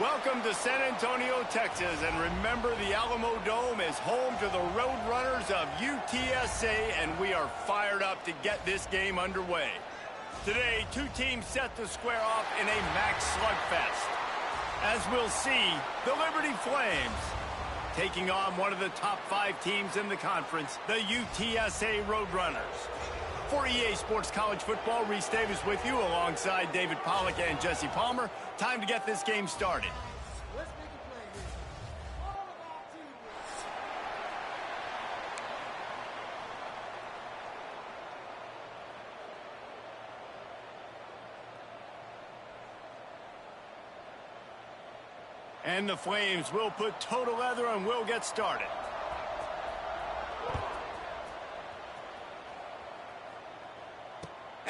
Welcome to San Antonio, Texas, and remember the Alamo Dome is home to the Roadrunners of UTSA, and we are fired up to get this game underway. Today, two teams set to square off in a max slugfest. As we'll see, the Liberty Flames taking on one of the top 5 teams in the conference, the UTSA Roadrunners. For EA Sports College Football, Reese Davis with you alongside David Pollack and Jesse Palmer. Time to get this game started. Let's make a play here. All about teamwork. And the Flames will put total leather and we'll get started.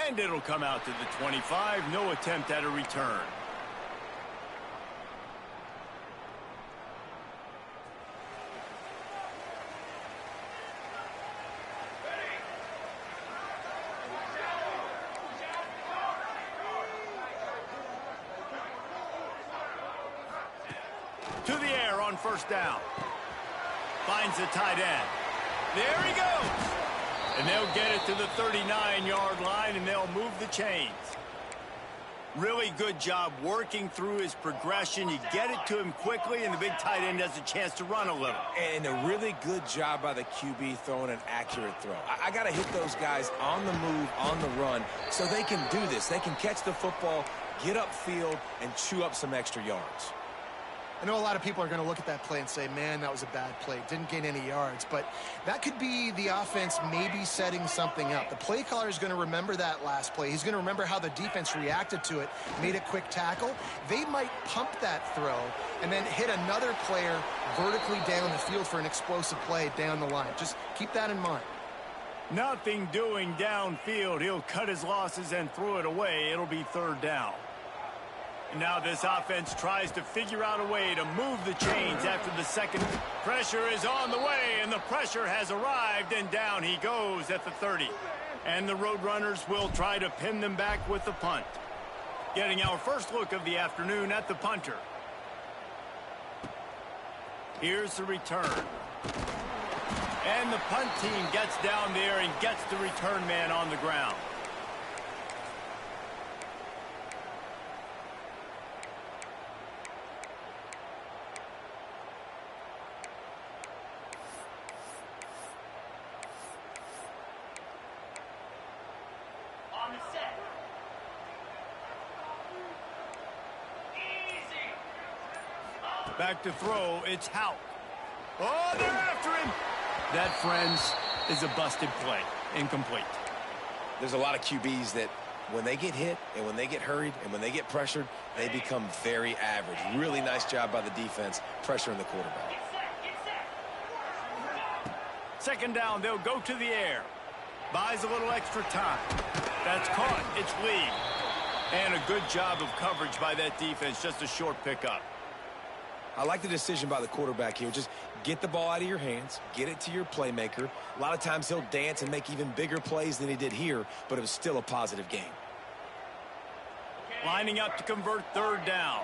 And it'll come out to the 25. No attempt at a return. To the air on first down. Finds the tight end. There he goes. And they'll get it to the 39-yard line, and they'll move the chains. Really good job working through his progression. You get it to him quickly, and the big tight end has a chance to run a little. And a really good job by the QB throwing an accurate throw. I got to hit those guys on the move, on the run, so they can do this. They can catch the football, get upfield, and chew up some extra yards. I know a lot of people are going to look at that play and say, man, that was a bad play. Didn't gain any yards. But that could be the offense maybe setting something up. The play caller is going to remember that last play. He's going to remember how the defense reacted to it, made a quick tackle. They might pump that throw and then hit another player vertically down the field for an explosive play down the line. Just keep that in mind. Nothing doing downfield. He'll cut his losses and throw it away. It'll be third down. Now this offense tries to figure out a way to move the chains after the second. Pressure is on the way, and the pressure has arrived, and down he goes at the 30. And the Roadrunners will try to pin them back with the punt. Getting our first look of the afternoon at the punter. Here's the return. And the punt team gets down there and gets the return man on the ground. Back to throw, it's Hout. Oh, they're after him! That, friends, is a busted play. Incomplete. There's a lot of QBs that when they get hit and when they get hurried and when they get pressured, they become very average. Really nice job by the defense pressuring the quarterback. Second down, they'll go to the air. Buys a little extra time. That's caught. It's Lee. And a good job of coverage by that defense. Just a short pickup. I like the decision by the quarterback here. Just get the ball out of your hands, get it to your playmaker. A lot of times he'll dance and make even bigger plays than he did here, but it was still a positive game. Lining up to convert third down.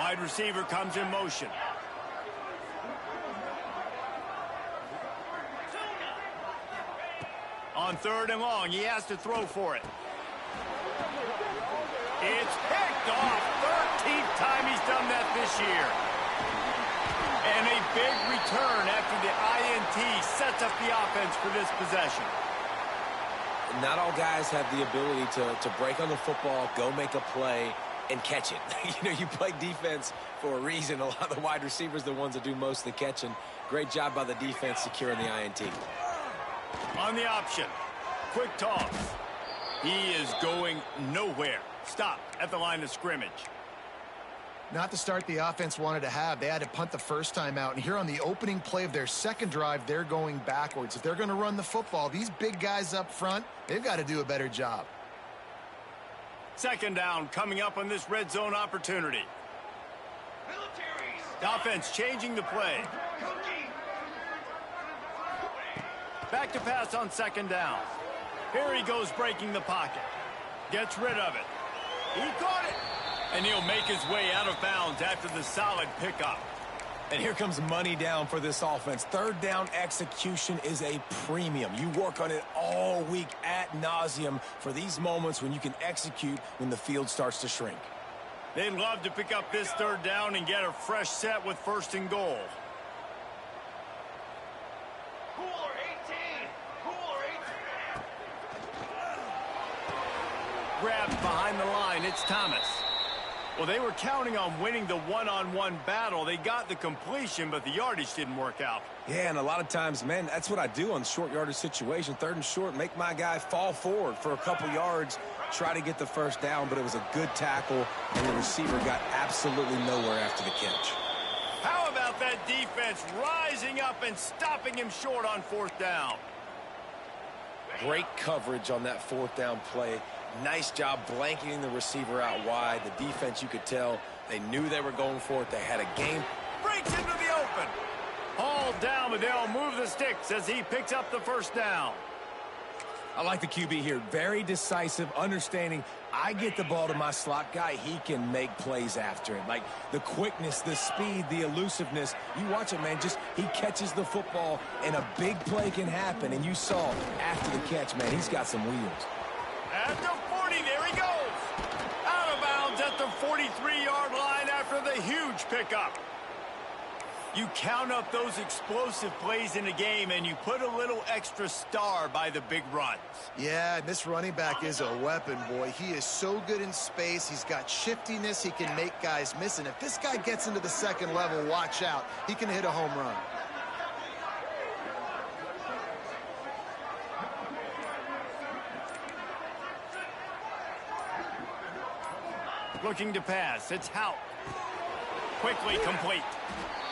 Wide receiver comes in motion. On third and long, he has to throw for it. It's picked off. 13th time he's done that this year. And a big return after the INT sets up the offense for this possession. Not all guys have the ability to break on the football, go make a play, and catch it. You play defense for a reason. A lot of the wide receivers are the ones that do most of the catching. Great job by the defense securing the INT. On the option. Quick toss. He is going nowhere. Stop at the line of scrimmage. Not the start the offense wanted to have. They had to punt the first time out. And here on the opening play of their second drive, they're going backwards. If they're going to run the football, these big guys up front, they've got to do a better job. Second down coming up on this red zone opportunity. The offense changing the play. Back to pass on second down. Here he goes breaking the pocket. Gets rid of it. He caught it. And he'll make his way out of bounds after the solid pickup. And here comes money down for this offense. Third down execution is a premium. You work on it all week ad nauseum for these moments when you can execute when the field starts to shrink. They'd love to pick up this third down and get a fresh set with 1st and goal. Cooler 18! Cooler 18! Grabbed behind the line, it's Thomas. Well, they were counting on winning the one-on-one battle. They got the completion, but the yardage didn't work out. Yeah, and a lot of times, man, that's what I do on short yardage situation. 3rd and short, make my guy fall forward for a couple yards, try to get the first down, but it was a good tackle, and the receiver got absolutely nowhere after the catch. How about that defense rising up and stopping him short on 4th down? Great coverage on that 4th down play. Nice job blanketing the receiver out wide. The defense, you could tell, they knew they were going for it. They had a game. Breaks into the open. Hauled down, but they'll move the sticks as he picks up the 1st down. I like the QB here. Very decisive, understanding I get the ball to my slot guy, he can make plays after it. Like the quickness, the speed, the elusiveness. You watch it, man, just he catches the football and a big play can happen. And you saw after the catch, man, he's got some wheels. At the 40, there he goes. Out of bounds at the 43-yard line after the huge pickup. You count up those explosive plays in a game, and you put a little extra star by the big runs. Yeah, this running back is a weapon, boy. He is so good in space. He's got shiftiness. He can make guys miss. And if this guy gets into the 2nd level, watch out. He can hit a home run. Looking to pass. It's Hout. Quickly complete.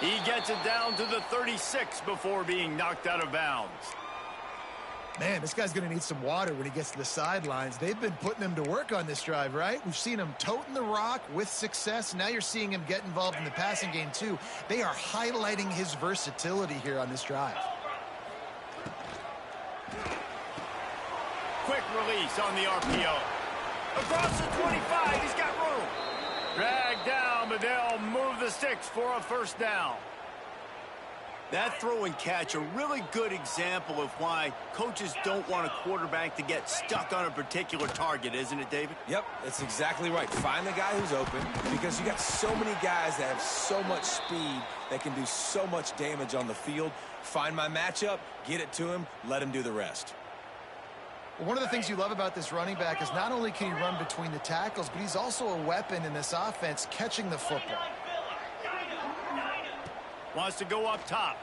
He gets it down to the 36 before being knocked out of bounds. Man, this guy's going to need some water when he gets to the sidelines. They've been putting him to work on this drive, right? We've seen him toting the rock with success. Now you're seeing him get involved in the passing game, too. They are highlighting his versatility here on this drive. Quick release on the RPO. Across the 25, he's got room. Dragged down, but they'll move the sticks for a 1st down. That throw and catch, a really good example of why coaches don't want a quarterback to get stuck on a particular target, isn't it, David? Yep, that's exactly right. Find the guy who's open because you got so many guys that have so much speed that can do so much damage on the field. Find my matchup, get it to him, let him do the rest. One of the things you love about this running back is not only can he run between the tackles, but he's also a weapon in this offense, catching the football. Wants to go up top.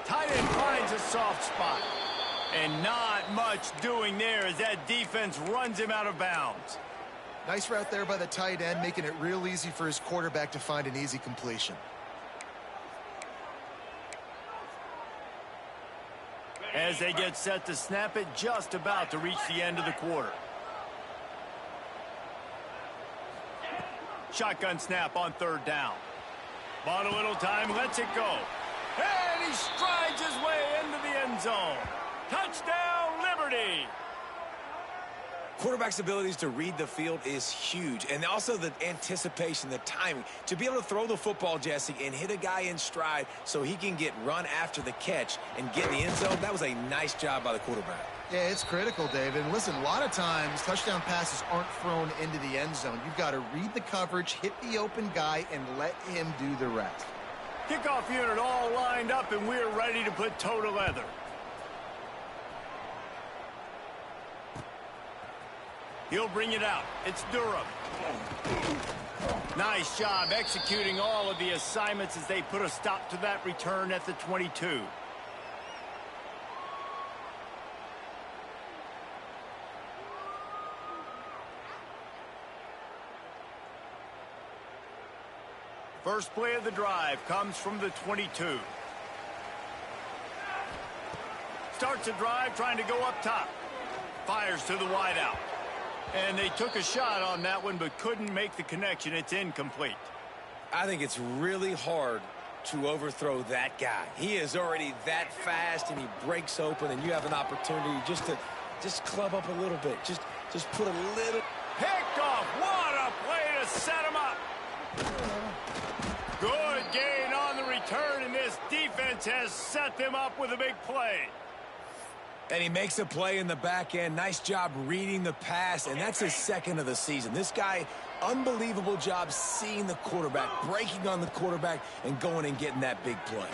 Tight end finds a soft spot. And not much doing there as that defense runs him out of bounds. Nice route there by the tight end, making it real easy for his quarterback to find an easy completion. As they get set to snap it, just about to reach the end of the quarter. Shotgun snap on 3rd down. Bought a little time, lets it go. And he strides his way into the end zone. Touchdown, Liberty! Quarterback's abilities to read the field is huge, and also the anticipation, the timing. To be able to throw the football, Jesse, and hit a guy in stride so he can get run after the catch and get in the end zone, that was a nice job by the quarterback. Yeah, it's critical, David. And listen, a lot of times touchdown passes aren't thrown into the end zone. You've got to read the coverage, hit the open guy, and let him do the rest. Kickoff unit all lined up, and we're ready to put toe to leather. He'll bring it out. It's Durham. Nice job executing all of the assignments as they put a stop to that return at the 22. First play of the drive comes from the 22. Starts the drive trying to go up top. Fires to the wideout. And they took a shot on that one but couldn't make the connection. It's incomplete. I think it's really hard to overthrow that guy. He is already that fast, and he breaks open, and you have an opportunity just to Just club up a little bit. Just put a little. Picked off. What a play to set him up. Good gain on the return, and this defense has set them up with a big play. And he makes a play in the back end. Nice job reading the pass, and that's his second of the season. This guy, unbelievable job seeing the quarterback, breaking on the quarterback, and going and getting that big play.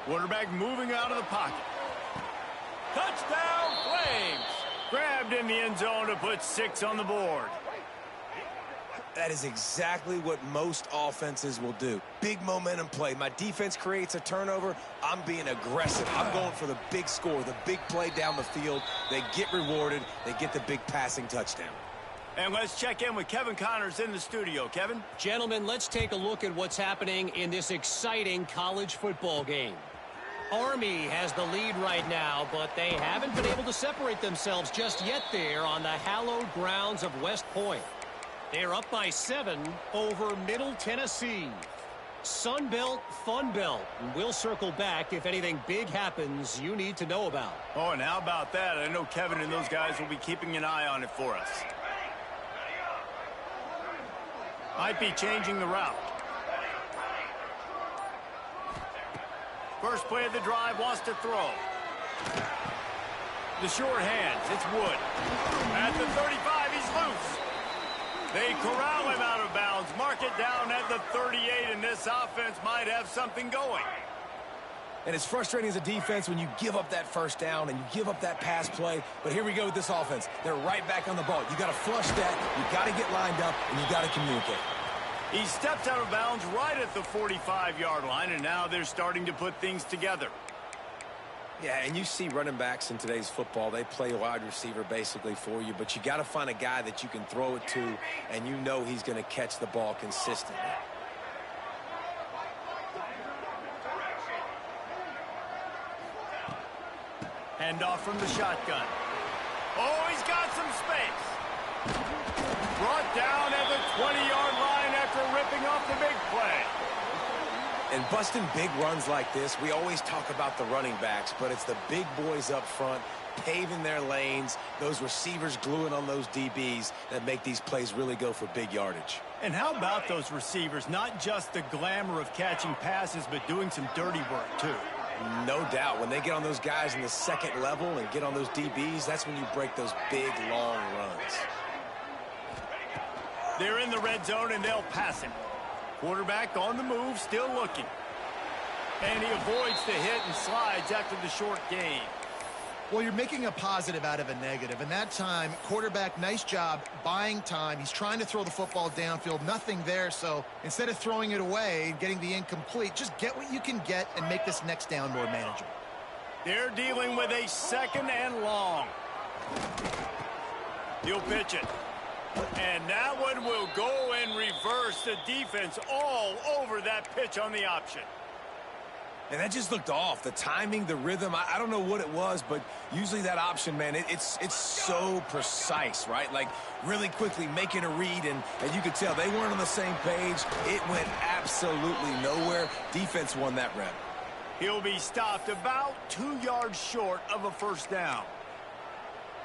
Quarterback moving out of the pocket. Touchdown, Flames! Grabbed in the end zone to put 6 on the board. That is exactly what most offenses will do. Big momentum play. My defense creates a turnover. I'm being aggressive. I'm going for the big score, the big play down the field. They get rewarded. They get the big passing touchdown. And let's check in with Kevin Connors in the studio. Kevin? Gentlemen, let's take a look at what's happening in this exciting college football game. Army has the lead right now, but they haven't been able to separate themselves just yet there on the hallowed grounds of West Point. They're up by 7 over Middle Tennessee. Sun Belt, Fun Belt. We'll circle back if anything big happens you need to know about. Oh, and how about that? I know Kevin and those guys will be keeping an eye on it for us. Might be changing the route. First play of the drive, wants to throw. The short hands, it's Wood. At the 35, he's loose. They corral him out of bounds, mark it down at the 38, and this offense might have something going. And it's frustrating as a defense when you give up that first down and you give up that pass play. But here we go with this offense. They're right back on the ball. You got to flush that, you got to get lined up, and you got to communicate. He stepped out of bounds right at the 45-yard line, and now they're starting to put things together. Yeah, and you see running backs in today's football, they play wide receiver basically for you, but you got to find a guy that you can throw it to, and you know he's going to catch the ball consistently. Handoff from the shotgun. Oh, he's got some space. Brought down at the 20-yard line after ripping off the big play. And busting big runs like this, we always talk about the running backs, but it's the big boys up front, paving their lanes, those receivers gluing on those DBs that make these plays really go for big yardage. And how about those receivers? Not just the glamour of catching passes, but doing some dirty work, too. No doubt. When they get on those guys in the second level and get on those DBs, that's when you break those big, long runs. They're in the red zone, and they'll pass him. Quarterback on the move, still looking. And he avoids the hit and slides after the short gain. Well, you're making a positive out of a negative. And that time, quarterback, nice job buying time. He's trying to throw the football downfield. Nothing there. So instead of throwing it away and getting the incomplete, just get what you can get and make this next down more manageable. They're dealing with a second and long. He'll pitch it. And that one will go in reverse. The defense all over that pitch on the option. And that just looked off. The timing, the rhythm, I don't know what it was, but usually that option, man, it's so precise, right? Like really quickly making a read, and you could tell they weren't on the same page. It went absolutely nowhere. Defense won that rep. He'll be stopped about 2 yards short of a first down.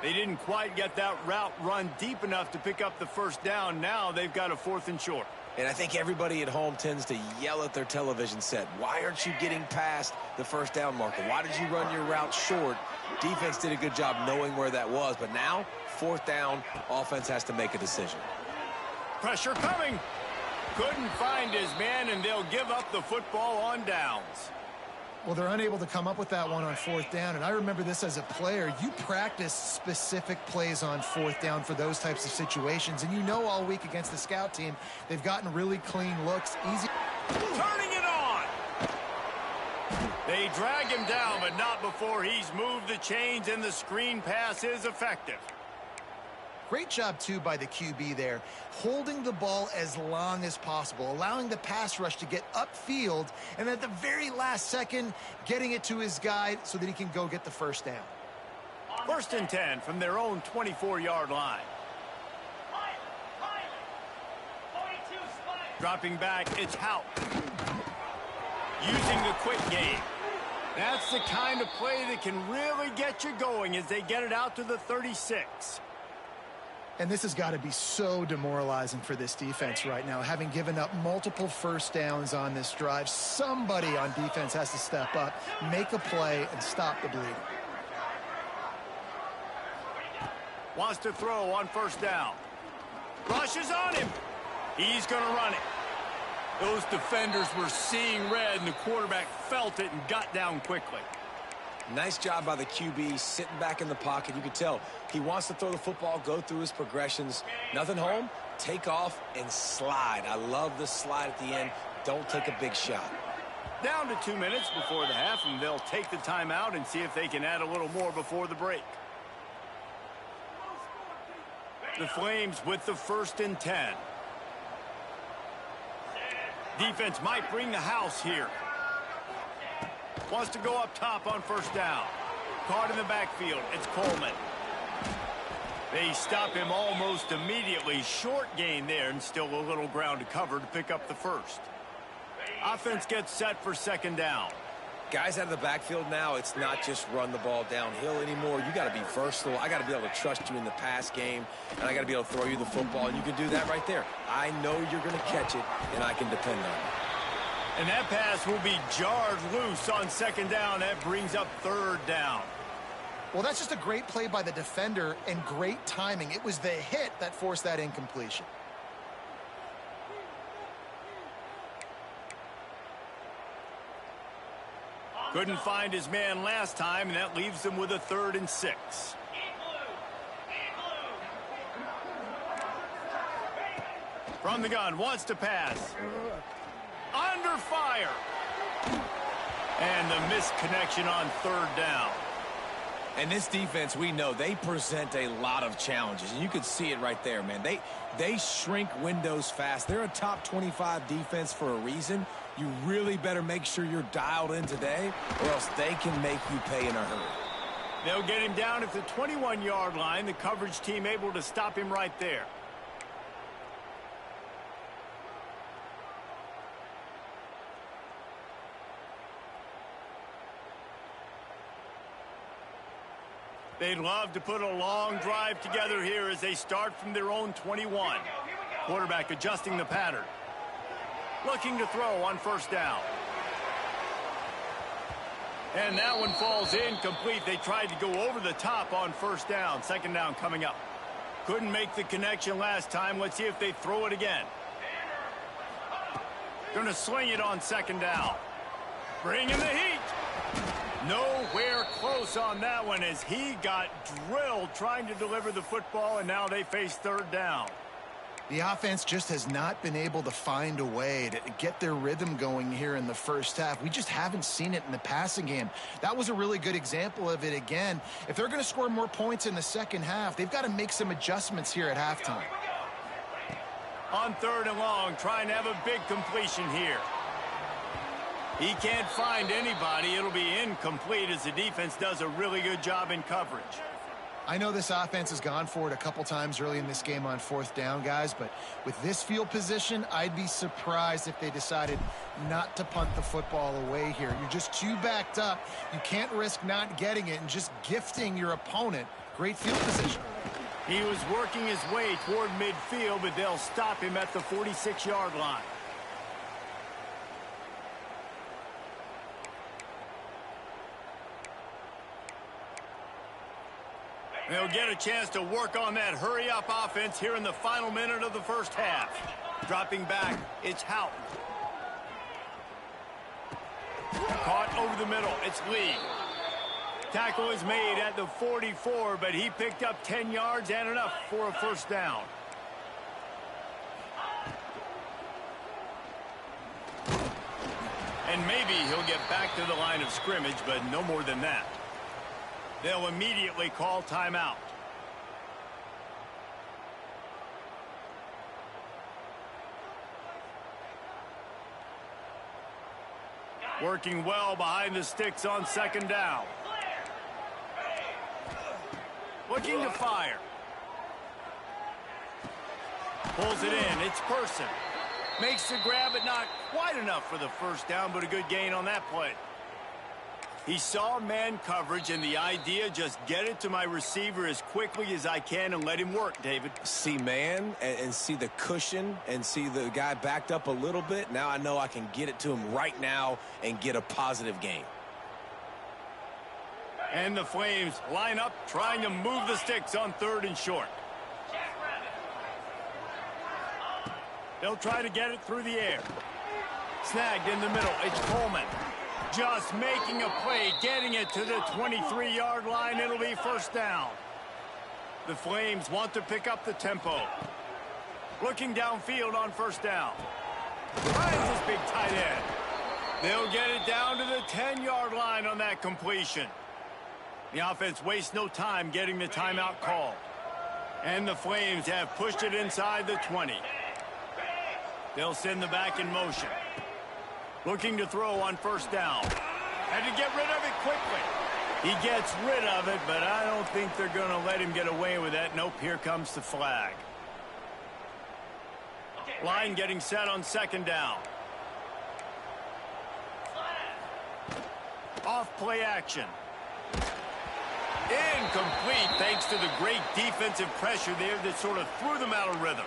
They didn't quite get that route run deep enough to pick up the first down. Now they've got a 4th and short. And I think everybody at home tends to yell at their television set. Why aren't you getting past the first down marker? Why did you run your route short? Defense did a good job knowing where that was. But now, 4th down, offense has to make a decision. Pressure coming. Couldn't find his man, and they'll give up the football on downs. Well, they're unable to come up with that one on 4th down. And I remember this as a player. You practice specific plays on 4th down for those types of situations. And you know all week against the scout team, they've gotten really clean looks. Easy. Turning it on. They drag him down, but not before he's moved the chains, and the screen pass is effective. Great job, too, by the QB there, holding the ball as long as possible, allowing the pass rush to get upfield, and at the very last second, getting it to his guy so that he can go get the first down. 1st and 10 from their own 24-yard line. Dropping back, it's Hout. Using the quick game. That's the kind of play that can really get you going as they get it out to the 36. And this has got to be so demoralizing for this defense right now, having given up multiple first downs on this drive. Somebody on defense has to step up, make a play, and stop the bleeding. Wants to throw on first down. Rushes on him. He's going to run it. Those defenders were seeing red, and the quarterback felt it and got down quickly. Nice job by the QB, sitting back in the pocket. You can tell he wants to throw the football, go through his progressions. Nothing home, take off, and slide. I love the slide at the end. Don't take a big shot. Down to 2 minutes before the half, and they'll take the timeout and see if they can add a little more before the break. The Flames with the 1st and 10. Defense might bring the house here. Wants to go up top on first down. Caught in the backfield. It's Coleman. They stop him almost immediately. Short gain there, and still a little ground to cover to pick up the first. Offense gets set for 2nd down. Guys out of the backfield now, it's not just run the ball downhill anymore. You got to be versatile. I got to be able to trust you in the pass game, and I got to be able to throw you the football, and you can do that right there. I know you're going to catch it, and I can depend on it. And that pass will be jarred loose on 2nd down. That brings up 3rd down. Well, that's just a great play by the defender and great timing. It was the hit that forced that incompletion. Couldn't find his man last time, and that leaves him with a 3rd and 6. From the gun, wants to pass. Under fire. And the missed connection on 3rd down. And this defense, we know, they present a lot of challenges. And you can see it right there, man. They shrink windows fast. They're a top 25 defense for a reason. You really better make sure you're dialed in today, or else they can make you pay in a hurry. They'll get him down at the 21-yard line. The coverage team able to stop him right there. They'd love to put a long drive together here as they start from their own 21. Quarterback adjusting the pattern. Looking to throw on first down. And that one falls incomplete. They tried to go over the top on first down. 2nd down coming up. Couldn't make the connection last time. Let's see if they throw it again. Going to sling it on 2nd down. Bringing the heat. Nowhere close on that one as he got drilled trying to deliver the football, and now they face 3rd down. The offense just has not been able to find a way to get their rhythm going here in the first half. We just haven't seen it in the passing game. That was a really good example of it again. If they're going to score more points in the second half, they've got to make some adjustments here at halftime. On 3rd and long, trying to have a big completion here. He can't find anybody. It'll be incomplete as the defense does a really good job in coverage. I know this offense has gone for it a couple times early in this game on 4th down, guys, but with this field position, I'd be surprised if they decided not to punt the football away here. You're just too backed up. You can't risk not getting it and just gifting your opponent great field position. He was working his way toward midfield, but they'll stop him at the 46-yard line. They'll get a chance to work on that hurry-up offense here in the final minute of the first half. Dropping back, it's Houghton. Caught over the middle, it's Lee. Tackle is made at the 44, but he picked up 10 yards and enough for a first down. And maybe he'll get back to the line of scrimmage, but no more than that. They'll immediately call timeout. Working well behind the sticks on 2nd down. Looking to fire. Pulls it in. It's Person. Makes the grab, but not quite enough for the first down, but a good gain on that play. He saw man coverage, and the idea, just get it to my receiver as quickly as I can and let him work, David. See man and see the cushion and see the guy backed up a little bit. Now I know I can get it to him right now and get a positive gain. And the Flames line up, trying to move the sticks on 3rd and short. They'll try to get it through the air. Snagged in the middle. It's Coleman. Just making a play, getting it to the 23-yard line. It'll be 1st down. The Flames want to pick up the tempo. Looking downfield on 1st down. Finds this big tight end. They'll get it down to the 10-yard line on that completion. The offense wastes no time getting the timeout called. And the Flames have pushed it inside the 20. They'll send the back in motion. Looking to throw on 1st down. Had to get rid of it quickly. He gets rid of it, but I don't think they're going to let him get away with that. Nope, here comes the flag. Line getting set on 2nd down. Off play action. Incomplete thanks to the great defensive pressure there that sort of threw them out of rhythm.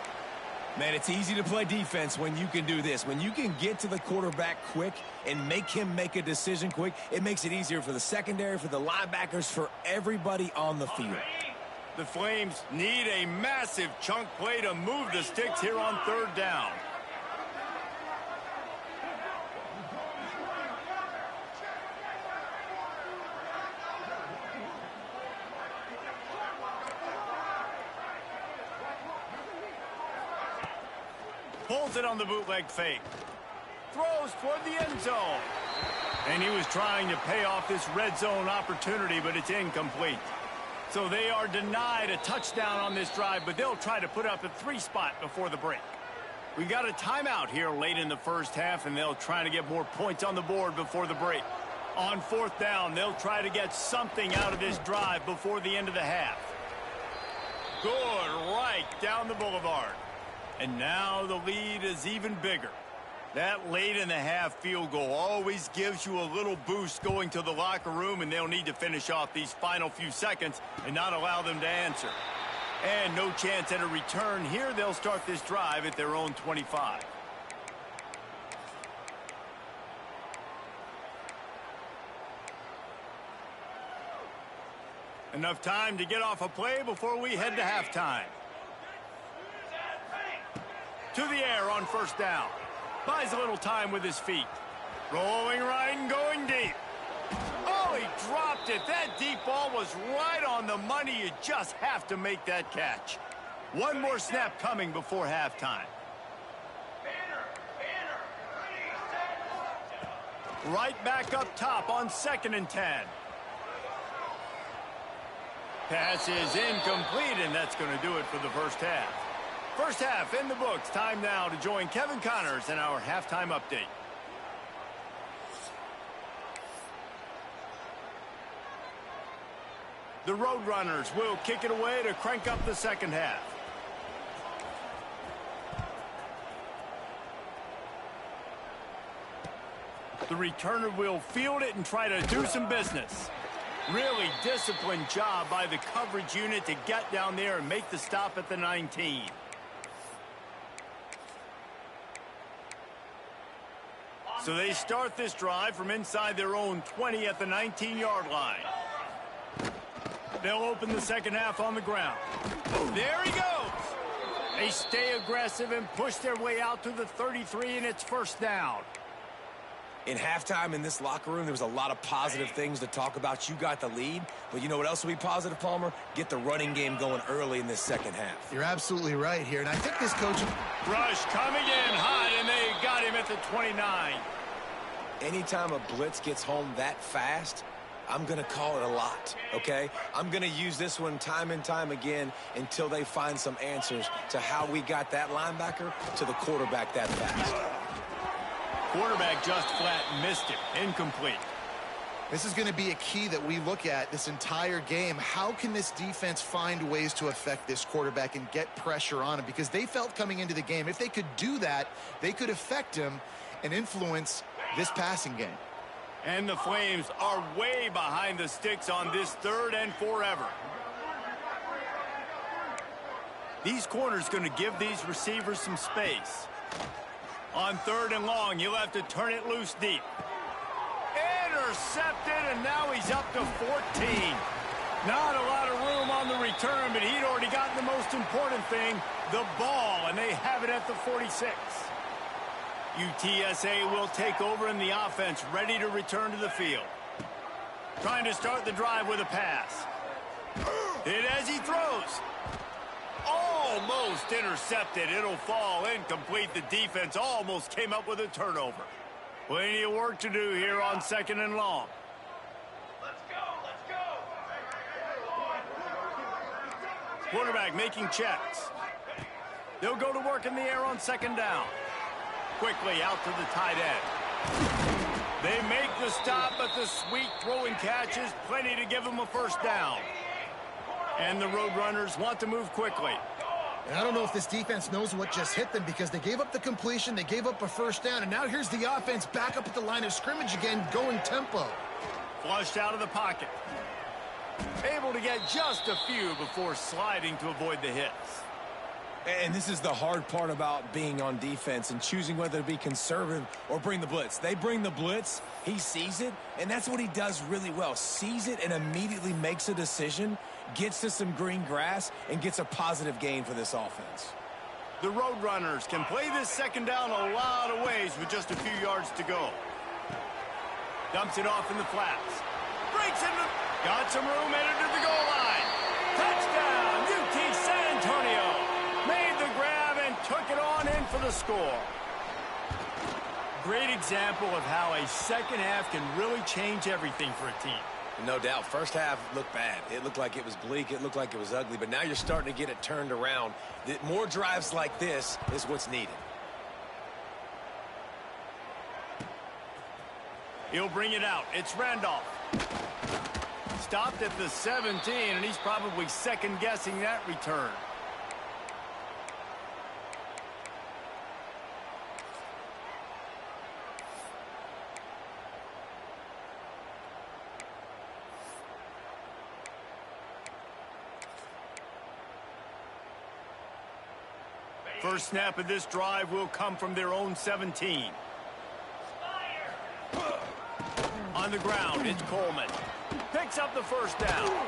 Man, it's easy to play defense when you can do this. When you can get to the quarterback quick and make him make a decision quick, it makes it easier for the secondary, for the linebackers, for everybody on the field. The Flames need a massive chunk play to move the sticks here on 3rd down. Pulls it on the bootleg fake. Throws toward the end zone. And he was trying to pay off this red zone opportunity, but it's incomplete. So they are denied a touchdown on this drive, but they'll try to put up a 3 spot before the break. We've got a timeout here late in the 1st half, and they'll try to get more points on the board before the break. On 4th down, they'll try to get something out of this drive before the end of the half. Good right down the boulevard. And now the lead is even bigger. That late in the half field goal always gives you a little boost going to the locker room, and they'll need to finish off these final few seconds and not allow them to answer. And no chance at a return here. They'll start this drive at their own 25. Enough time to get off a play before we head to halftime. To the air on 1st down. Buys a little time with his feet. Rolling right and going deep. Oh, he dropped it. That deep ball was right on the money. You just have to make that catch. One more snap coming before halftime. Right back up top on 2nd and 10. Pass is incomplete, and that's going to do it for the 1st half. 1st half in the books. Time now to join Kevin Connors in our halftime update. The Roadrunners will kick it away to crank up the 2nd half. The returner will field it and try to do some business. Really disciplined job by the coverage unit to get down there and make the stop at the 19. So they start this drive from inside their own 20 at the 19-yard line. They'll open the 2nd half on the ground. There he goes. They stay aggressive and push their way out to the 33, and it's 1st down. In halftime in this locker room, there was a lot of positive things to talk about. You got the lead, but you know what else will be positive, Palmer? Get the running game going early in this 2nd half. You're absolutely right here, and I think this coaching... Rush coming in hot, and they got him at the 29. Anytime a blitz gets home that fast, I'm going to call it a lot, okay? I'm going to use this one time and time again until they find some answers to how we got that linebacker to the quarterback that fast. Quarterback just flat missed it. Incomplete. This is going to be a key that we look at this entire game. How can this defense find ways to affect this quarterback and get pressure on him? Because they felt coming into the game, if they could do that, they could affect him and influence this passing game. And the Flames are way behind the sticks on this 3rd and forever. These corners going to give these receivers some space. On 3rd and long, you'll have to turn it loose deep. Intercepted, and now he's up to 14. Not a lot of room on the return, but he'd already gotten the most important thing, the ball, and they have it at the 46. UTSA will take over in the offense, ready to return to the field. Trying to start the drive with a pass. Hit as he throws. Almost intercepted. It'll fall incomplete. The defense almost came up with a turnover. Plenty of work to do here on 2nd and long. Let's go, let's go. Quarterback making checks. They'll go to work in the air on 2nd down. Quickly out to the tight end. They make the stop, but the sweet throwing catch is plenty to give them a 1st down. And the Roadrunners want to move quickly. And I don't know if this defense knows what just hit them because they gave up the completion, they gave up a 1st down, and now here's the offense back up at the line of scrimmage again, going tempo. Flushed out of the pocket. Able to get just a few before sliding to avoid the hits. And this is the hard part about being on defense and choosing whether to be conservative or bring the blitz. They bring the blitz, he sees it, and that's what he does really well. Sees it and immediately makes a decision, gets to some green grass, and gets a positive gain for this offense. The Roadrunners can play this 2nd down a lot of ways with just a few yards to go. Dumps it off in the flats. Breaks into... Got some room, headed to the goal line. Touchdown, UT San Antonio. Made the grab and took it on in for the score. Great example of how a 2nd half can really change everything for a team. No doubt. 1st half looked bad. It looked like it was bleak. It looked like it was ugly. But now you're starting to get it turned around. More drives like this is what's needed. He'll bring it out. It's Randolph. Stopped at the 17, and he's probably second-guessing that return. First snap of this drive will come from their own 17. On the ground, it's Coleman. Picks up the 1st down.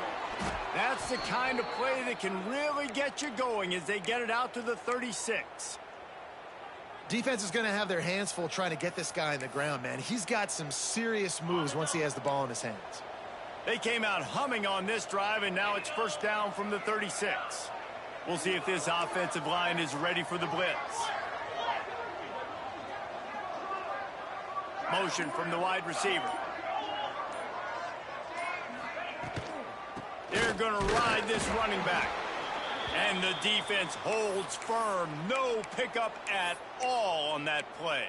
That's the kind of play that can really get you going as they get it out to the 36. Defense is going to have their hands full trying to get this guy on the ground, man. He's got some serious moves once he has the ball in his hands. They came out humming on this drive, and now it's 1st down from the 36. We'll see if this offensive line is ready for the blitz. Motion from the wide receiver. They're going to ride this running back. And the defense holds firm. No pickup at all on that play.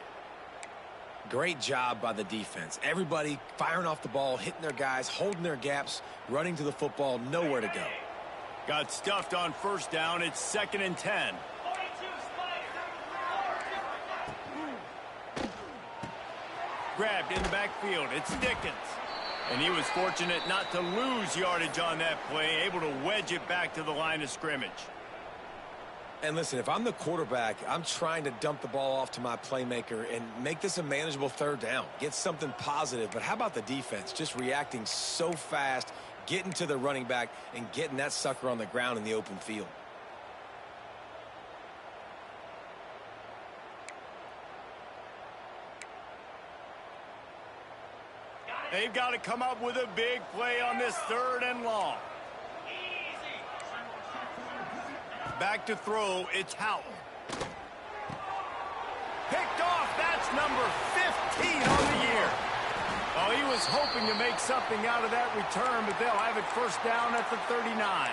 Great job by the defense. Everybody firing off the ball, hitting their guys, holding their gaps, running to the football, nowhere to go. Got stuffed on 1st down. It's 2nd and 10. Grabbed in the backfield. It's Dickens. And he was fortunate not to lose yardage on that play, able to wedge it back to the line of scrimmage. And listen, if I'm the quarterback, I'm trying to dump the ball off to my playmaker and make this a manageable 3rd down. Get something positive. But how about the defense? Just reacting so fast, getting to the running back, and getting that sucker on the ground in the open field. They've got to come up with a big play on this 3rd and long. Back to throw, it's Howell. Picked off, that's number 15 on the year. Oh, he was hoping to make something out of that return, but they'll have it 1st down at the 39.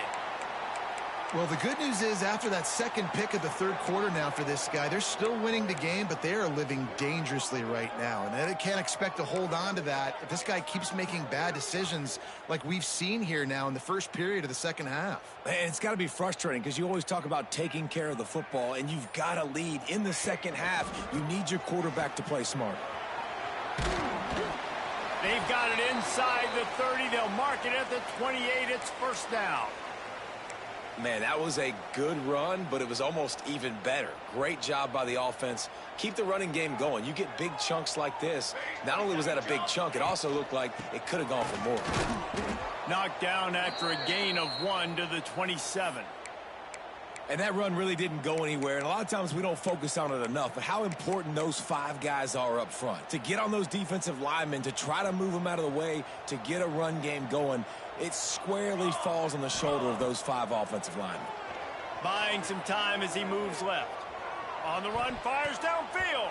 Well, the good news is after that 2nd pick of the 3rd quarter now for this guy, they're still winning the game, but they are living dangerously right now. And they can't expect to hold on to that if this guy keeps making bad decisions like we've seen here now in the 1st period of the 2nd half. And it's got to be frustrating because you always talk about taking care of the football, and you've got to lead in the 2nd half. You need your quarterback to play smart. They've got it inside the 30. They'll mark it at the 28. It's first down. Man, that was a good run, but it was almost even better. Great job by the offense. Keep the running game going. You get big chunks like this. Not only was that a big chunk, it also looked like it could have gone for more. Knocked down after a gain of 1 to the 27. And that run really didn't go anywhere, and a lot of times we don't focus on it enough, but how important those 5 guys are up front. To get on those defensive linemen, to try to move them out of the way, to get a run game going, it squarely falls on the shoulder of those 5 offensive linemen. Buying some time as he moves left. On the run, fires downfield.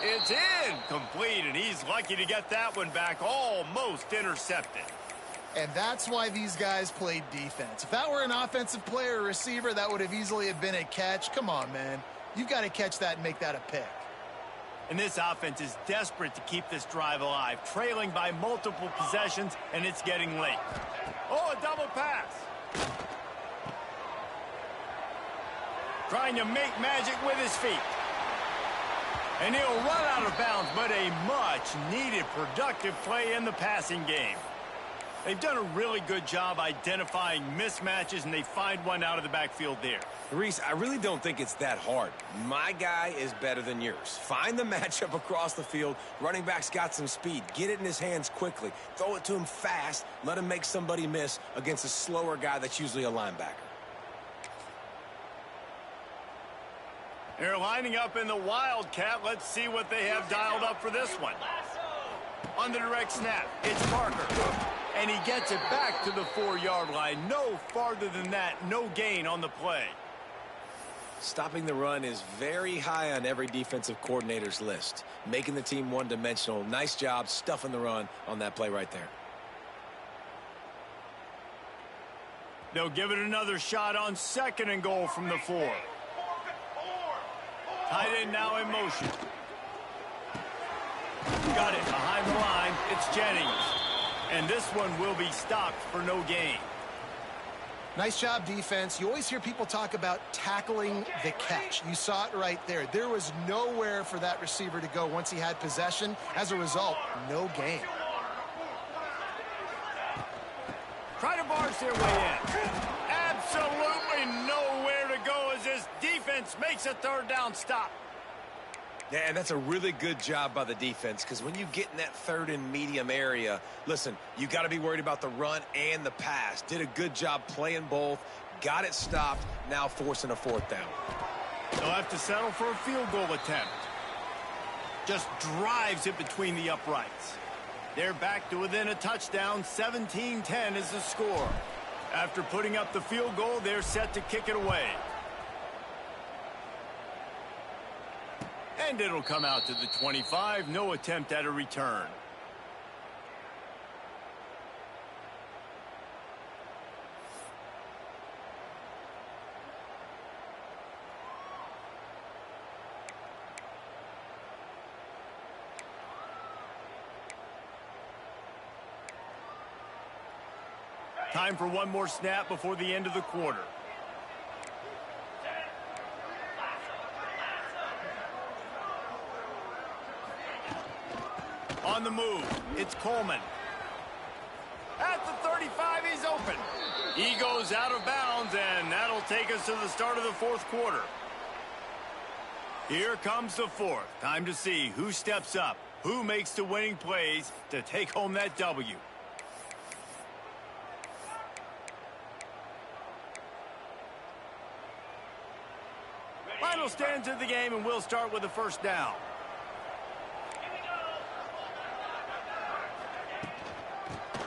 It's in, complete, and he's lucky to get that one back, almost intercepted. And that's why these guys played defense. If that were an offensive player or receiver, that would have easily have been a catch. Come on, man. You've got to catch that and make that a pick. And this offense is desperate to keep this drive alive, trailing by multiple possessions, and it's getting late. Oh, a double pass. Trying to make magic with his feet. And he'll run out of bounds, but a much-needed productive play in the passing game. They've done a really good job identifying mismatches, and they find one out of the backfield there. Reese, I really don't think it's that hard. My guy is better than yours. Find the matchup across the field. Running back's got some speed. Get it in his hands quickly. Throw it to him fast. Let him make somebody miss against a slower guy that's usually a linebacker. They're lining up in the Wildcat. Let's see what they have dialed up for this one. On the direct snap, it's Parker. And he gets it back to the 4-yard line. No farther than that, no gain on the play. Stopping the run is very high on every defensive coordinator's list. Making the team one-dimensional. Nice job stuffing the run on that play right there. They'll give it another shot on 2nd and goal from the 4. Tight end now in motion. Got it behind the line. It's Jennings. And this one will be stopped for no gain. Nice job, defense. You always hear people talk about tackling the catch. You saw it right there. There was nowhere for that receiver to go once he had possession. As a result, no gain. Try to barge their way in. Absolutely nowhere to go as this defense makes a 3rd down stop. Yeah, and that's a really good job by the defense, because when you get in that 3rd and medium area, listen, you got to be worried about the run and the pass. Did a good job playing both, got it stopped, now forcing a 4th down. They'll have to settle for a field goal attempt. Just drives it between the uprights. They're back to within a touchdown. 17-10 is the score. After putting up the field goal, they're set to kick it away. And it'll come out to the 25. No attempt at a return. Time for one more snap before the end of the quarter. On the move, it's Coleman. At the 35, he's open. He goes out of bounds, and that'll take us to the start of the 4th quarter. Here comes the 4th. Time to see who steps up, who makes the winning plays to take home that W. Final stands of the game, and we'll start with the 1st down.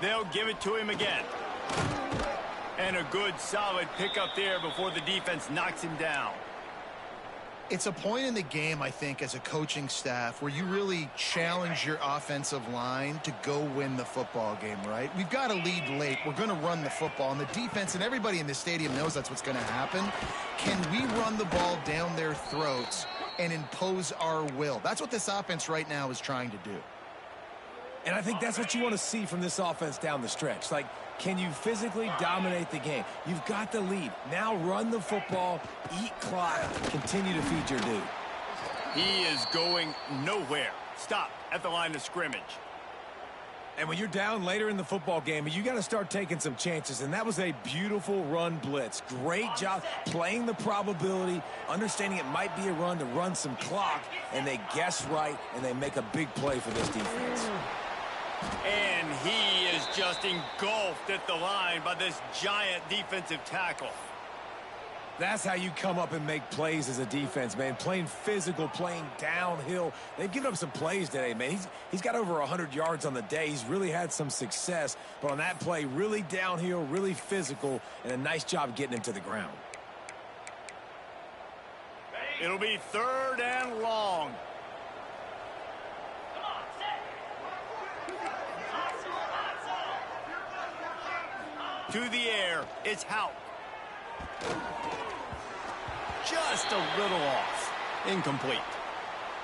They'll give it to him again. And a good, solid pickup there before the defense knocks him down. It's a point in the game, I think, as a coaching staff where you really challenge your offensive line to go win the football game, right? We've got to lead late. We're going to run the football. And the defense and everybody in the stadium knows that's what's going to happen. Can we run the ball down their throats and impose our will? That's what this offense right now is trying to do. And I think that's what you want to see from this offense down the stretch. Like, can you physically dominate the game? You've got the lead. Now run the football, eat clock, continue to feed your dude. He is going nowhere. Stop at the line of scrimmage. And when you're down later in the football game, you got to start taking some chances. And that was a beautiful run blitz. Great job playing the probability, understanding it might be a run to run some clock, and they guess right, and they make a big play for this defense. And he is just engulfed at the line by this giant defensive tackle. That's how you come up and make plays as a defense, man. Playing physical, playing downhill. They've given up some plays today, man. He's got over 100 yards on the day. He's really had some success. But on that play, really downhill, really physical, and a nice job getting him to the ground. It'll be 3rd and long. To the air, it's Houck. Just a little off. Incomplete.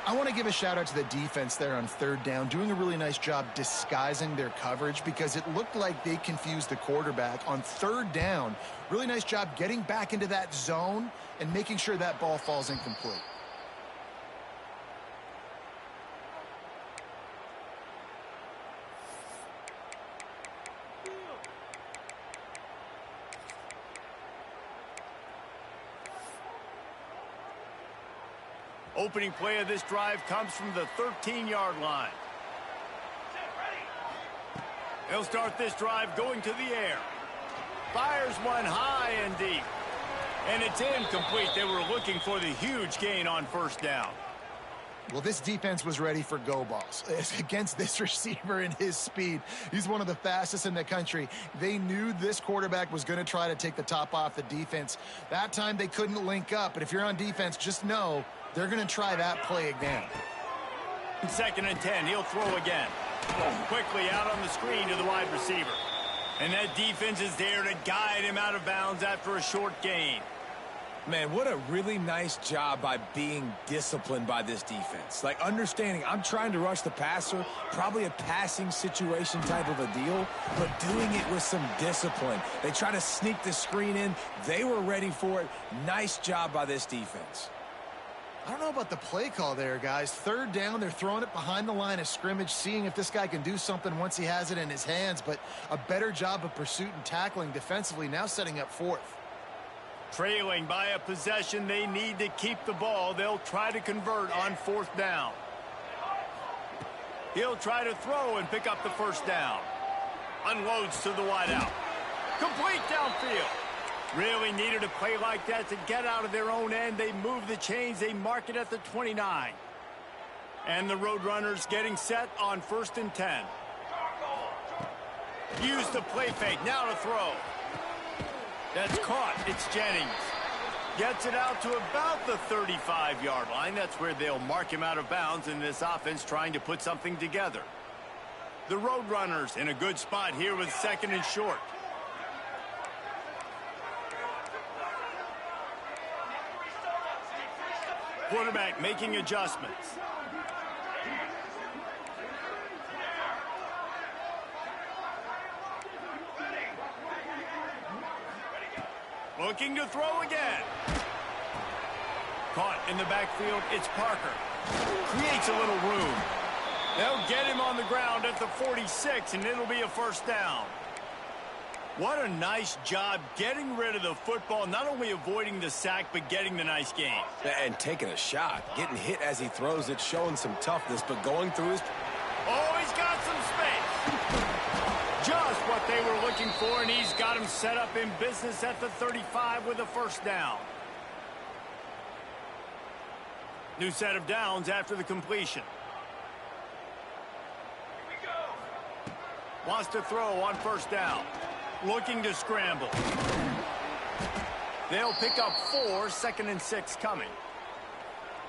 I want to give a shout out to the defense there on 3rd down, doing a really nice job disguising their coverage because it looked like they confused the quarterback on 3rd down. Really nice job getting back into that zone and making sure that ball falls incomplete. Opening play of this drive comes from the 13-yard line. He'll start this drive going to the air. Fires one high and deep. And it's incomplete. They were looking for the huge gain on 1st down. Well, this defense was ready for go balls against this receiver and his speed. He's one of the fastest in the country. They knew this quarterback was going to try to take the top off the defense. That time they couldn't link up, but if you're on defense, just know they're going to try that play again. 2nd and 10, he'll throw again. Quickly out on the screen to the wide receiver. And that defense is there to guide him out of bounds after a short gain. Man, what a really nice job by being disciplined by this defense. Like, understanding I'm trying to rush the passer, probably a passing situation type of a deal, but doing it with some discipline. They try to sneak the screen in. They were ready for it. Nice job by this defense. I don't know about the play call there, guys. 3rd down, they're throwing it behind the line of scrimmage, seeing if this guy can do something once he has it in his hands, but a better job of pursuit and tackling defensively, now setting up 4th. Trailing by a possession, they need to keep the ball. They'll try to convert on 4th down. He'll try to throw and pick up the 1st down. Unloads to the wideout. Complete downfield. Really needed a play like that to get out of their own end. They move the chains. They mark it at the 29. And the Roadrunners getting set on 1st and 10. Use the play fake. Now to throw. That's caught. It's Jennings. Gets it out to about the 35-yard line. That's where they'll mark him out of bounds in this offense trying to put something together. The Roadrunners in a good spot here with 2nd and short. Quarterback making adjustments. Looking to throw again. Caught in the backfield, it's Parker. Creates a little room. They'll get him on the ground at the 46, and it'll be a 1st down. What a nice job getting rid of the football, not only avoiding the sack, but getting the nice gain. And taking a shot, getting hit as he throws it, showing some toughness, but going through his... Oh, he's got some space. Just what they were looking for, and he's got him set up in business at the 35 with a 1st down. New set of downs after the completion. Here we go. Wants to throw on 1st down. Looking to scramble. They'll pick up 4, 2nd and 6 coming.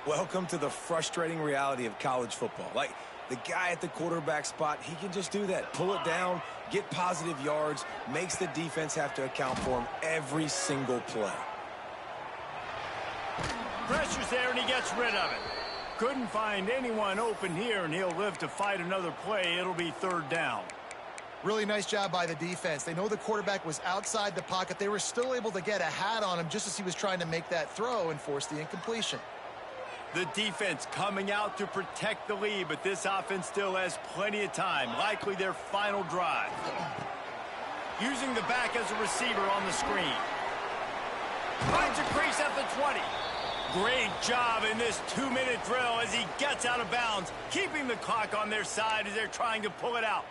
Welcome to the frustrating reality of college football. Like, the guy at the quarterback spot, he can just do that. Pull it down, get positive yards, makes the defense have to account for him every single play. Pressure's there, and he gets rid of it. Couldn't find anyone open here, and he'll live to fight another play. It'll be 3rd down. Really nice job by the defense. They know the quarterback was outside the pocket. They were still able to get a hat on him just as he was trying to make that throw and force the incompletion. The defense coming out to protect the lead, but this offense still has plenty of time, likely their final drive. Using the back as a receiver on the screen. Finds a crease at the 20. Great job in this 2-minute drill as he gets out of bounds, keeping the clock on their side as they're trying to pull it out.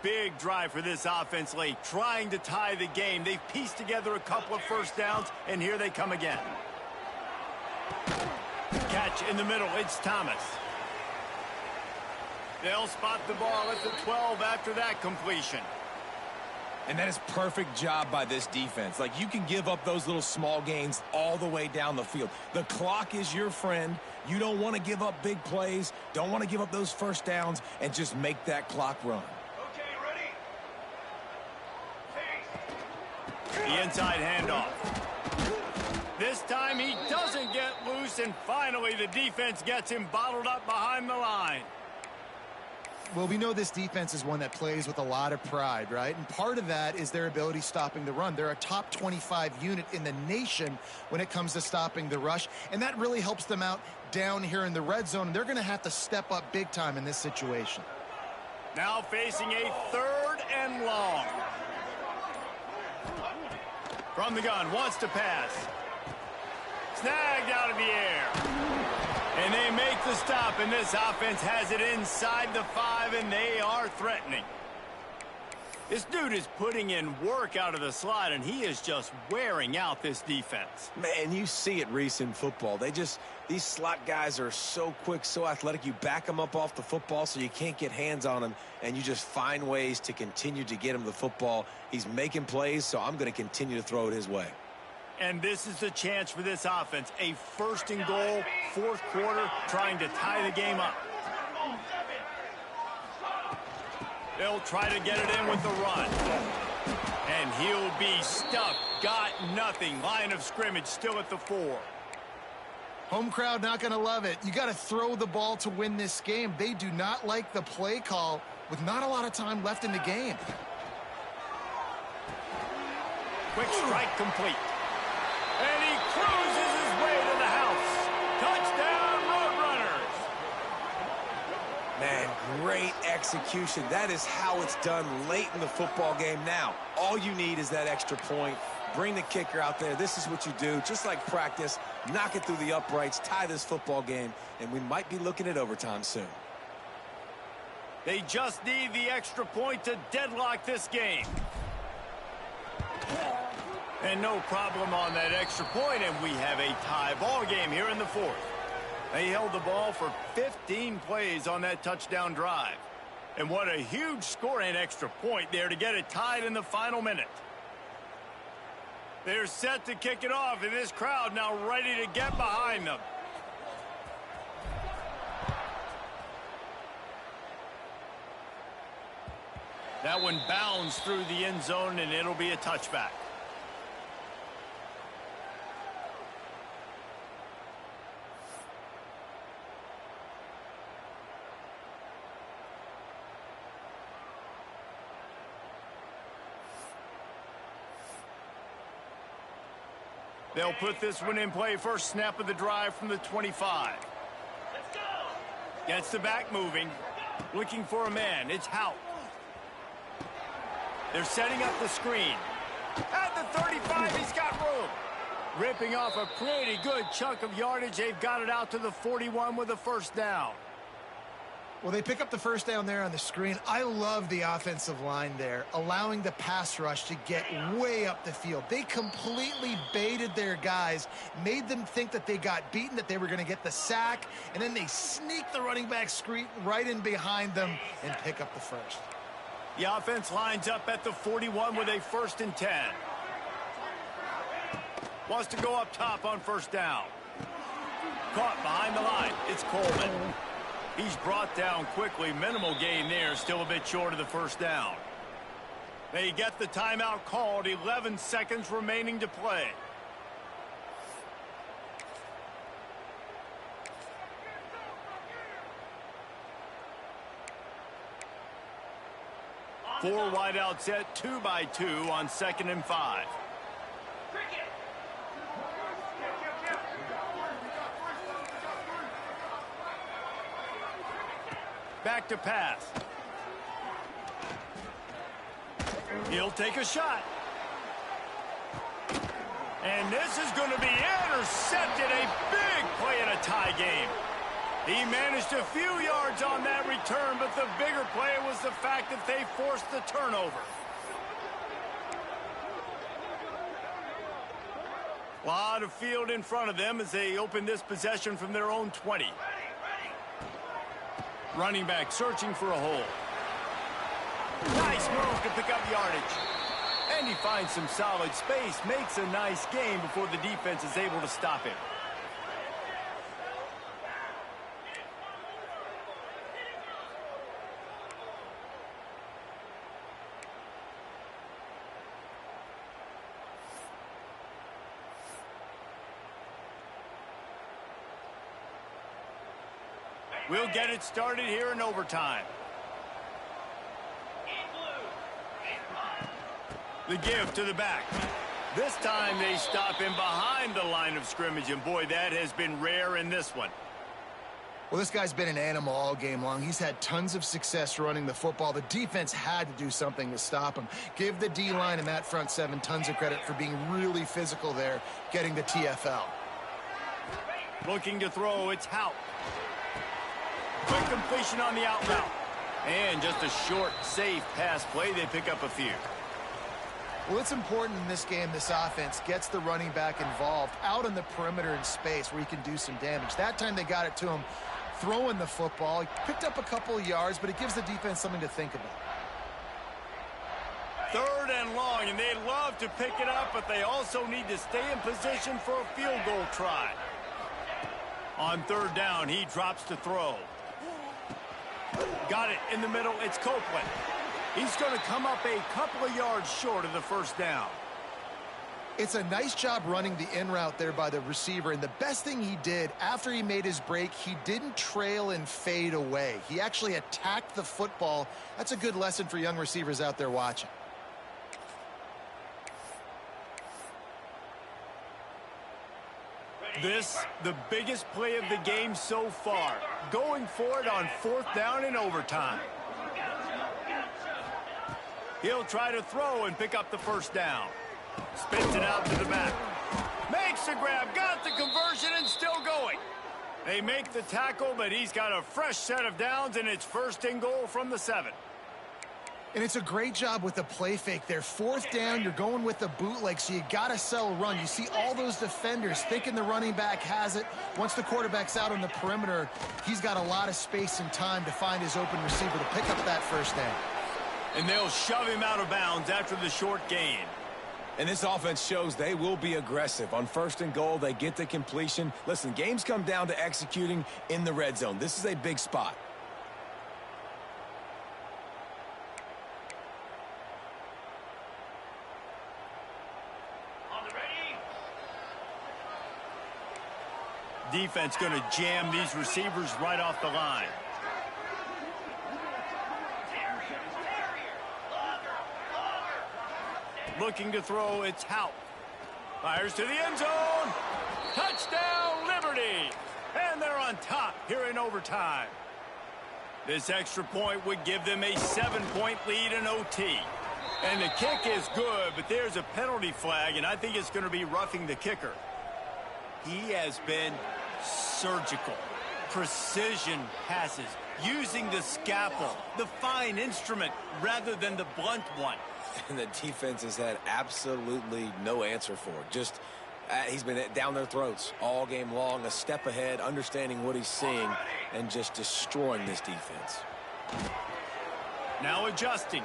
Big drive for this offense late, trying to tie the game. They've pieced together a couple of first downs, and here they come again. Catch in the middle, it's Thomas. They'll spot the ball at the 12 after that completion. And that is perfect job by this defense. Like, you can give up those little small gains all the way down the field. The clock is your friend. You don't want to give up big plays, don't want to give up those first downs, and just make that clock run. Okay, ready? The inside handoff. This time he doesn't get loose, and finally the defense gets him bottled up behind the line. Well, we know this defense is one that plays with a lot of pride, right? And part of that is their ability stopping the run. They're a top 25 unit in the nation when it comes to stopping the rush, and that really helps them out down here in the red zone, and they're going to have to step up big time in this situation. Now facing a 3rd and long. From the gun, wants to pass. Snagged out of the air. And they make the stop, and this offense has it inside the 5, and they are threatening. This dude is putting in work out of the slot, and he is just wearing out this defense. Man, you see it, Reese, in football. These slot guys are so quick, so athletic. You back them up off the football so you can't get hands on them, and you just find ways to continue to get him the football. He's making plays, so I'm going to continue to throw it his way. And this is the chance for this offense. A 1st and goal, 4th quarter, trying to tie the game up. They'll try to get it in with the run. And he'll be stuck. Got nothing. Line of scrimmage still at the 4. Home crowd not going to love it. You got to throw the ball to win this game. They do not like the play call with not a lot of time left in the game. Quick strike complete. And he cruises his way to the house. Touchdown, Roadrunners. Man, great execution. That is how it's done late in the football game. Now, all you need is that extra point. Bring the kicker out there. This is what you do. Just like practice, knock it through the uprights, tie this football game, and we might be looking at overtime soon. They just need the extra point to deadlock this game. And no problem on that extra point, and we have a tie ball game here in the 4th. They held the ball for 15 plays on that touchdown drive. And what a huge score and extra point there to get it tied in the final minute. They're set to kick it off, and this crowd now ready to get behind them. That one bounds through the end zone, and it'll be a touchback. They'll put this one in play. First snap of the drive from the 25. Let's go! Gets the back moving. Looking for a man. It's Hout. They're setting up the screen. At the 35, he's got room. Ripping off a pretty good chunk of yardage. They've got it out to the 41 with a 1st down. Well, they pick up the 1st down there on the screen. I love the offensive line there, allowing the pass rush to get way up the field. They completely baited their guys, made them think that they got beaten, that they were going to get the sack, and then they sneak the running back screen right in behind them and pick up the 1st. The offense lines up at the 41 with a 1st and 10. Wants to go up top on 1st down. Caught behind the line. It's Coleman. He's brought down quickly. Minimal gain there. Still a bit short of the 1st down. They get the timeout called. 11 seconds remaining to play. Four wide out set, 2 by 2 on 2nd and 5. Back to pass. He'll take a shot. And this is going to be intercepted. A big play in a tie game. He managed a few yards on that return, but the bigger play was the fact that they forced the turnover. A lot of field in front of them as they open this possession from their own 20. Running back searching for a hole. Nice move to pick up yardage. And he finds some solid space, makes a nice gain before the defense is able to stop him. We'll get it started here in overtime. The give to the back. This time they stop him behind the line of scrimmage, and boy, that has been rare in this one. Well, this guy's been an animal all game long. He's had tons of success running the football. The defense had to do something to stop him. Give the D-line and that front seven tons of credit for being really physical there, getting the TFL. Looking to throw, it's Hout. Quick completion on the out route. And just a short, safe pass play. They pick up a few. Well, it's important in this game this offense gets the running back involved out on the perimeter in space where he can do some damage. That time they got it to him throwing the football. He picked up a couple of yards, but it gives the defense something to think about. 3rd and long, and they'd love to pick it up, but they also need to stay in position for a field goal try. On 3rd down, he drops to throw. Got it in the middle. It's Copeland. He's going to come up a couple of yards short of the 1st down. It's a nice job running the in route there by the receiver, and the best thing he did after he made his break, he didn't trail and fade away. He actually attacked the football. That's a good lesson for young receivers out there watching. This, the biggest play of the game so far. Going for it on 4th down in overtime. He'll try to throw and pick up the 1st down. Spins it out to the back. Makes the grab, got the conversion, and still going. They make the tackle, but he's got a fresh set of downs, and it's 1st and goal from the 7. And it's a great job with the play fake there. 4th down, you're going with the bootleg, so you got to sell a run. You see all those defenders thinking the running back has it. Once the quarterback's out on the perimeter, he's got a lot of space and time to find his open receiver to pick up that 1st down. And they'll shove him out of bounds after the short gain. And this offense shows they will be aggressive. On 1st and goal, they get the completion. Listen, games come down to executing in the red zone. This is a big spot. Defense going to jam these receivers right off the line. Looking to throw, it's Hout. Fires to the end zone. Touchdown, Liberty. And they're on top here in overtime. This extra point would give them a 7-point lead in OT. And the kick is good, but there's a penalty flag, and I think it's going to be roughing the kicker. He has been surgical. Precision passes, using the scalpel, the fine instrument, rather than the blunt one. And the defense has had absolutely no answer for it. Just, he's been down their throats all game long, a step ahead, understanding what he's seeing, and just destroying this defense. Now adjusting.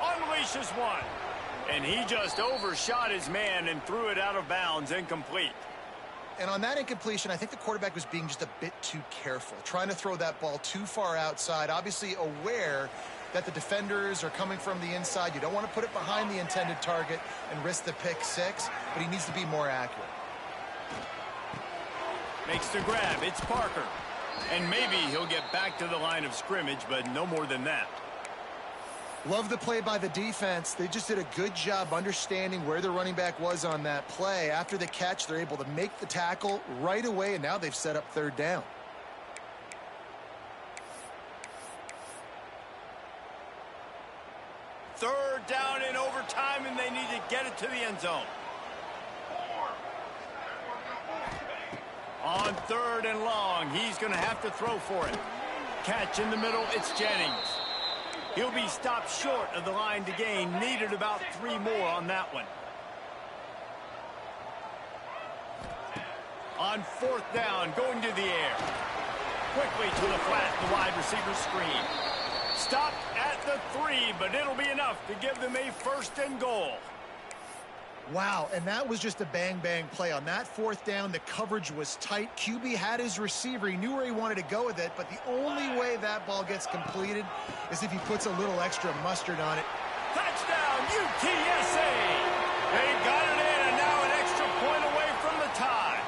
Unleashes one. And he just overshot his man and threw it out of bounds, incomplete. And on that incompletion, I think the quarterback was being just a bit too careful, trying to throw that ball too far outside, obviously aware that the defenders are coming from the inside. You don't want to put it behind the intended target and risk the pick 6, but he needs to be more accurate. Makes the grab. It's Parker. And maybe he'll get back to the line of scrimmage, but no more than that. Love the play by the defense. They just did a good job understanding where the running back was on that play. After the catch, they're able to make the tackle right away, and now they've set up 3rd down. third down in overtime, and they need to get it to the end zone. On third and long, he's going to have to throw for it. Catch in the middle, it's Jennings. He'll be stopped short of the line to gain. Needed about 3 more on that one. On fourth down, going to the air. Quickly to the flat, the wide receiver screen. Stopped at the 3, but it'll be enough to give them a first and goal. Wow, and that was just a bang-bang play. On that fourth down, the coverage was tight. QB had his receiver. He knew where he wanted to go with it, but the only way that ball gets completed is if he puts a little extra mustard on it. Touchdown, UTSA! They got it in, and now an extra point away from the tie.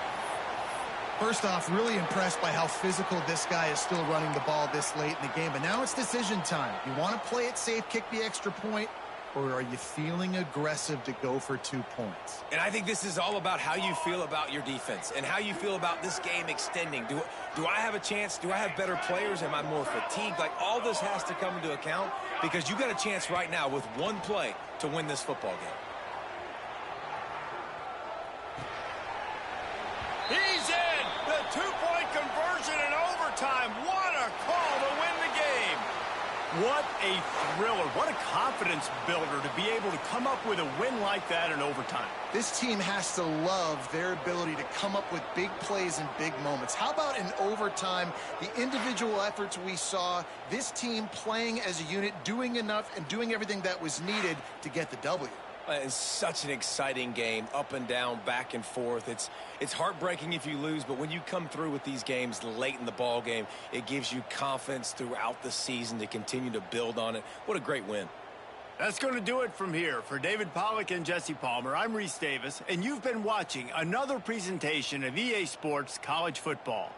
First off, really impressed by how physical this guy is still running the ball this late in the game. But now it's decision time. You want to play it safe, kick the extra point, or are you feeling aggressive to go for 2 points? And I think this is all about how you feel about your defense and how you feel about this game extending. Do I have a chance? Do I have better players? Am I more fatigued? Like, all this has to come into account because you got a chance right now with one play to win this football game. He's in! The 2-point conversion in overtime. What a call to win the game! What a thriller. What a confidence builder to be able to come up with a win like that in overtime. This team has to love their ability to come up with big plays and big moments. How about in overtime, the individual efforts we saw, this team playing as a unit, doing enough and doing everything that was needed to get the W. It's such an exciting game, up and down, back and forth. It's heartbreaking if you lose, but when you come through with these games late in the ball game, it gives you confidence throughout the season to continue to build on it. What a great win. That's going to do it from here. For David Pollack and Jesse Palmer, I'm Reese Davis, and you've been watching another presentation of EA Sports College Football.